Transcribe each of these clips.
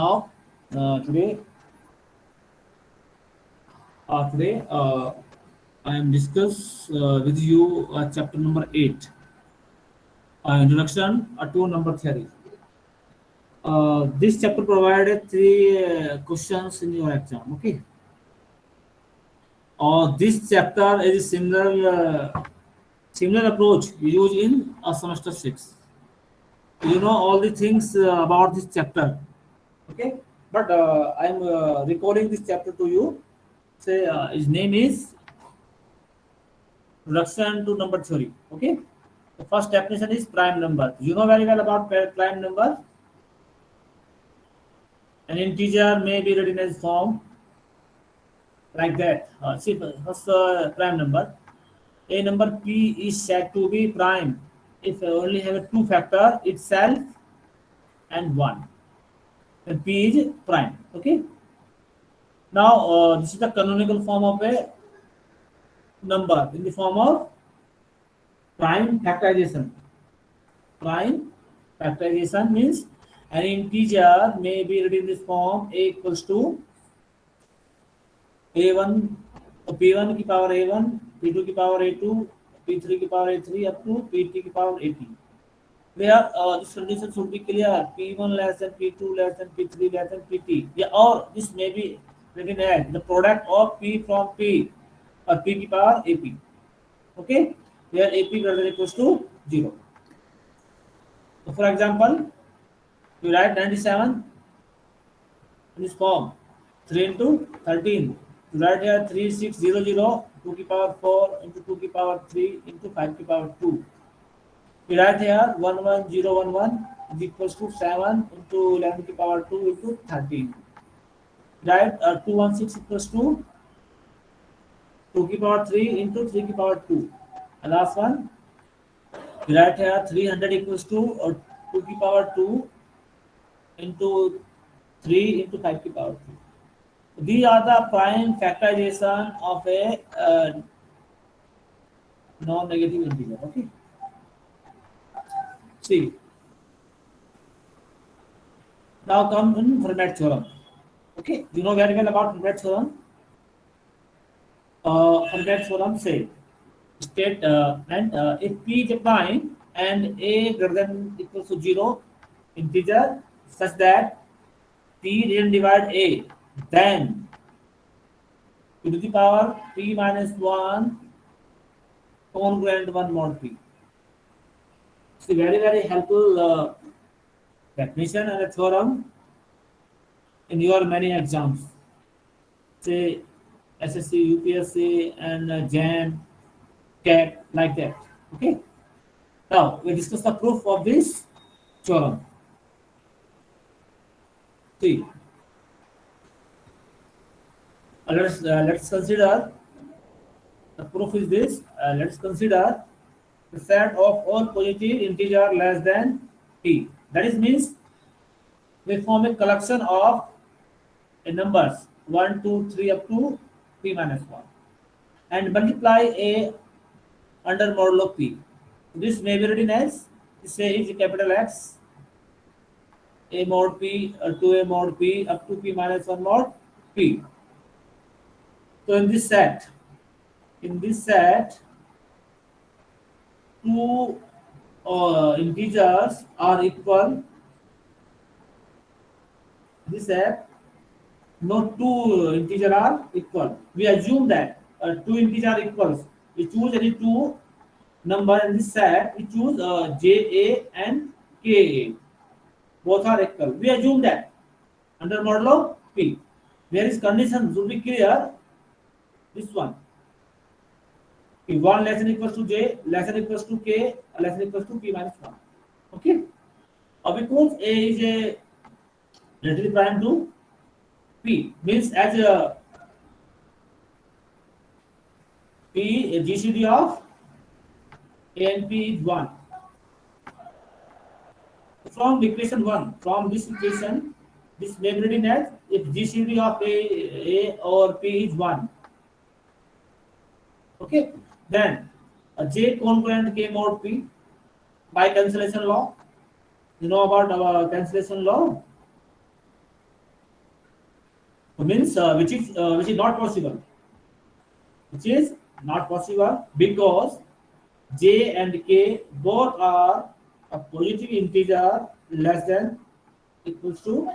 Now, today I am discuss with you chapter number 8, introduction to number theory. This chapter provided three questions in your exam. Okay. This chapter is a similar approach used in semester 6. You know all the things about this chapter. Okay, but I am recalling this chapter to you. Say his name is reduction to number theory. Okay, the first definition is prime number. You know very well about prime number. An integer may be written as form like that. See, first prime number. A number p is said to be prime if I only have a two factor itself and one. Then p is prime. Okay. Now this is the canonical form of a number in the form of prime factorization. Prime factorization means an integer may be written in this form a equals to a1 p1 की power a1 p2 की power a2 p3 की power a3 up to pt की power at. Where this condition should be clear. P1 less than P2 less than P3 less than PT. Yeah, or this may be written as the product of P from P or P की power AP. Okay, where AP greater than equals to 0. So for example, you write 97 in this form 3 into 13. You write here 3600 2 की power 4 into 2 की power 3 into 5 की power 2. We write here 11011 is equals to 7 into 11 to the power 2 into 13. Right, 216 equals to 2 to the power 3 into 3 to the power 2. And last one, we write here 300 equals to 2 to the power 2 into 3 into 5 to the power 2. These are the prime factorization of a non-negative integer. Okay. See, now come in Fermat theorem. Okay, you know very well about Fermat theorem. Fermat theorem say state and if p is a prime and a greater than equals to 0 integer such that p didn't divide a, then p to the power p minus 1 congruent 1 mod p. It's a very helpful definition and a theorem in your many exams, say SSC, UPSC, and JAM, CAT, like that. Okay. Now we discuss the proof of this theorem. See, let's consider the proof is this. Let's consider the set of all positive integer less than p. That is means we form a collection of numbers 1, 2, 3 up to p minus 1 and multiply a under modulo p. This may be written as, say is capital X a mod p to a mod p up to p minus 1 mod p. So in this set, two integers are equal. This set, no two integers are equal. We assume that two integers are equals. We choose any two number in this set. We choose JA and KA. Both are equal. We assume that under modulo P. Where is condition should be clear. This one. If 1 less than equals to J, less than equals to K, less than equals to P minus 1. Okay. Because A is a relatively prime to P, means as a P, a GCD of A and P is 1. From equation 1, from this equation, this may be written as if GCD of A or P is 1. Okay, then a J congruent K mod P by cancellation law. You know about our cancellation law? means which is not possible, which is not possible because j and k both are a positive integer less than equals to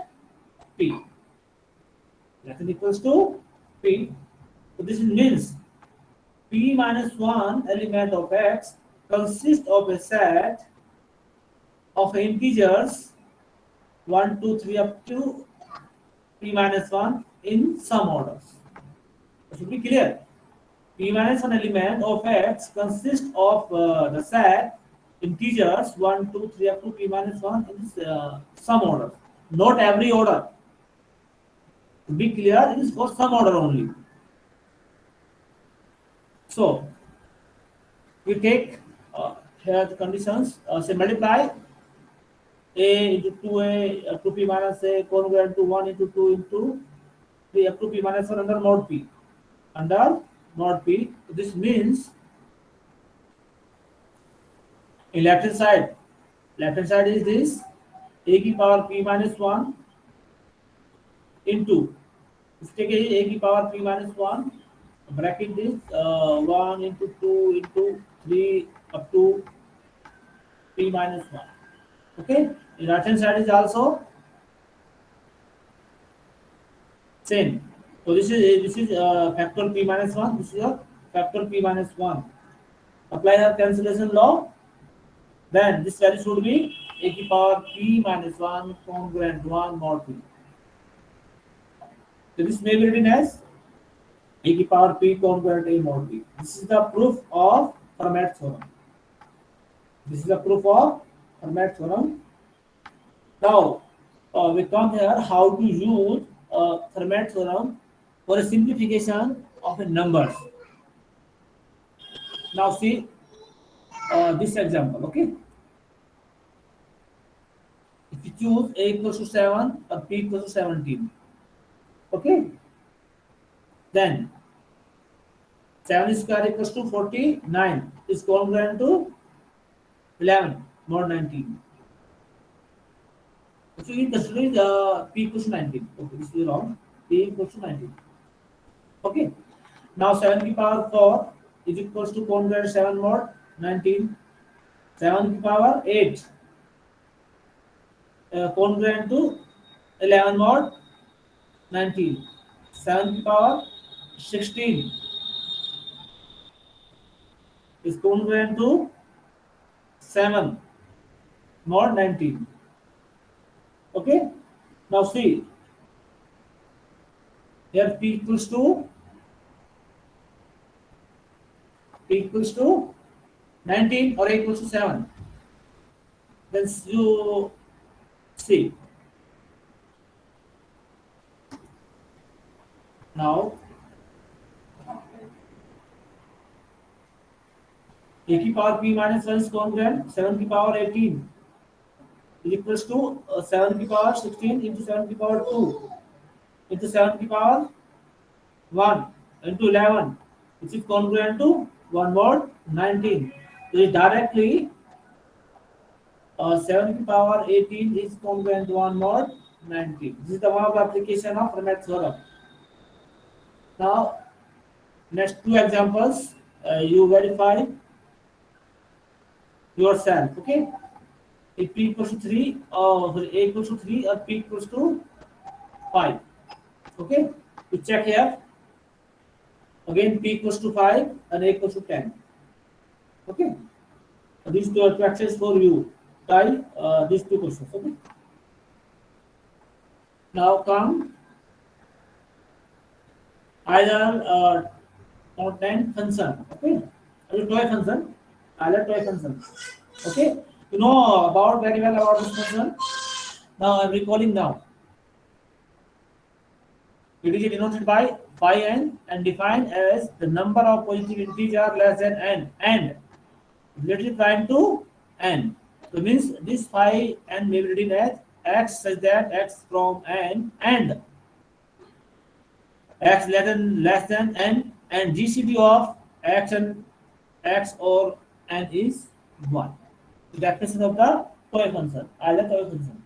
p, less than equals to p. So this means p minus 1 element of x consists of a set of integers 1, 2, 3 up to p minus 1 in some orders. It should be clear. P minus 1 element of x consists of the set integers 1, 2, 3 up to p minus 1 in this, some order. Not every order. To be clear, it is for some order only. So, we take here the conditions, say multiply a into 2a up to p minus a congruent to 1 into 2 into 3 up to p minus 1 under mod p. Under mod p, this means in left hand side is this a की power p minus 1 into, इसके लिए a की power p minus 1 bracket this 1 into 2 into 3 up to p minus 1. Okay, in right hand side is also same. So this is factor p minus 1. This is a factor p minus 1. Apply our cancellation law. Then this value should be a की power p minus 1 congruent 1 mod p. So this may be written as a की power p congruent a mod p. This is the proof of Fermat theorem. This is the proof of Fermat theorem. Now we come here how to use Fermat theorem for a simplification of a numbers. Now see this example. Okay, if you choose a equals to 7 or p equals to 17, okay, then 7 square equals to 49 is congruent to 11 mod 19. So in considering p equals to 19. Okay, this is wrong. P equals to 19. Okay. Now 7 की power 4 is equals to congruent 7 mod 19. 7 की power 8 congruent to 11 mod 19. 7 की power 16 is congruent to 7 mod 19. Okay. Now see here p equals to 19 or equals to 7. Then you see now a की power p minus 1 is congruent 7 की power 18 is equals to 7 की power 16 into 7 की power 2 into 7 की power 1 into 11, which is congruent to 1 mod 19. So it directly 7 की power 18 is congruent to 1 mod 19. This is the one of the application of Fermat theorem. Now next two examples you verify yourself. Okay, if p equals to 3 or a equals to 3 or p equals to 5. Okay, you check here again p equals to 5 and a equals to 10. Okay, so these two questions for you. Try these two questions. Okay, now come either content function. Okay, toy function, either toy function. Okay, you know about very well about this function. Now I'm recalling now. It is denoted by phi n and defined as the number of positive integer less than n and relative prime to n. So means this phi n may be written as x such that x from n and x less than n and GCD of x and x or n is 1. The definition of the toy function, either toy function.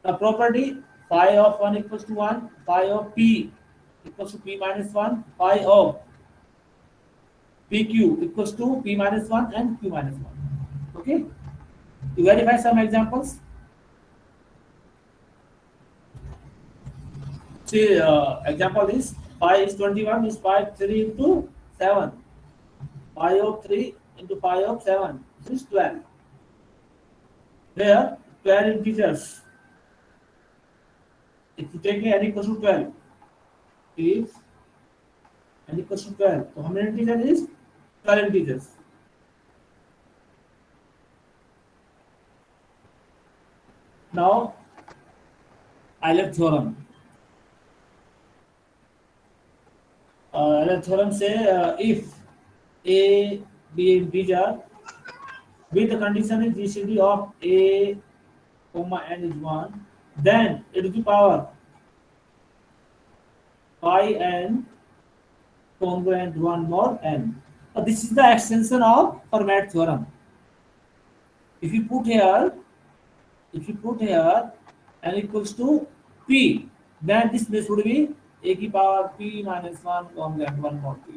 The property phi of 1 equals to 1, phi of p equals to p minus 1, phi of pq equals to p minus 1 and q minus 1. Okay, to verify some examples. See, example is pi is 21 is pi 3 into 7. Pi of 3 into pi of 7. This is 12. Here, 12 integers. If you take n equals to 12, if n equals to 12, so how many integers is 12 integers. Now, Euler theorem. Euler theorem say if a be an integer with the condition is GCD of a comma n is 1, then it to the power pi n congruent 1 more n. This is the extension of Fermat theorem. If you put here n equals to p, then this would be a की power p minus 1 congruent 1 more p.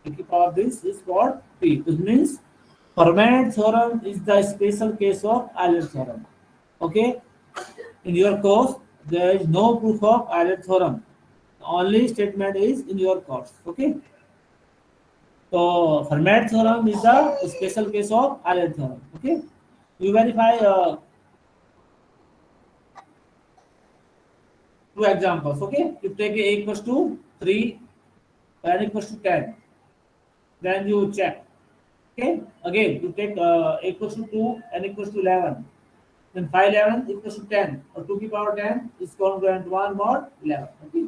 A की power this is what p. This means Fermat theorem is the special case of Euler theorem. Okay, in your course there is no proof of Euler theorem. The only statement is in your course. Okay. So Fermat theorem is the special case of Euler theorem. Okay, you verify two examples. Okay, you take a equals to 3, n equals to 10, then you check. Okay, again you take a equals to 2, n equals to 11, then 5 11 equals to 10, or 2 की power 10 is congruent 1 more 11. Okay,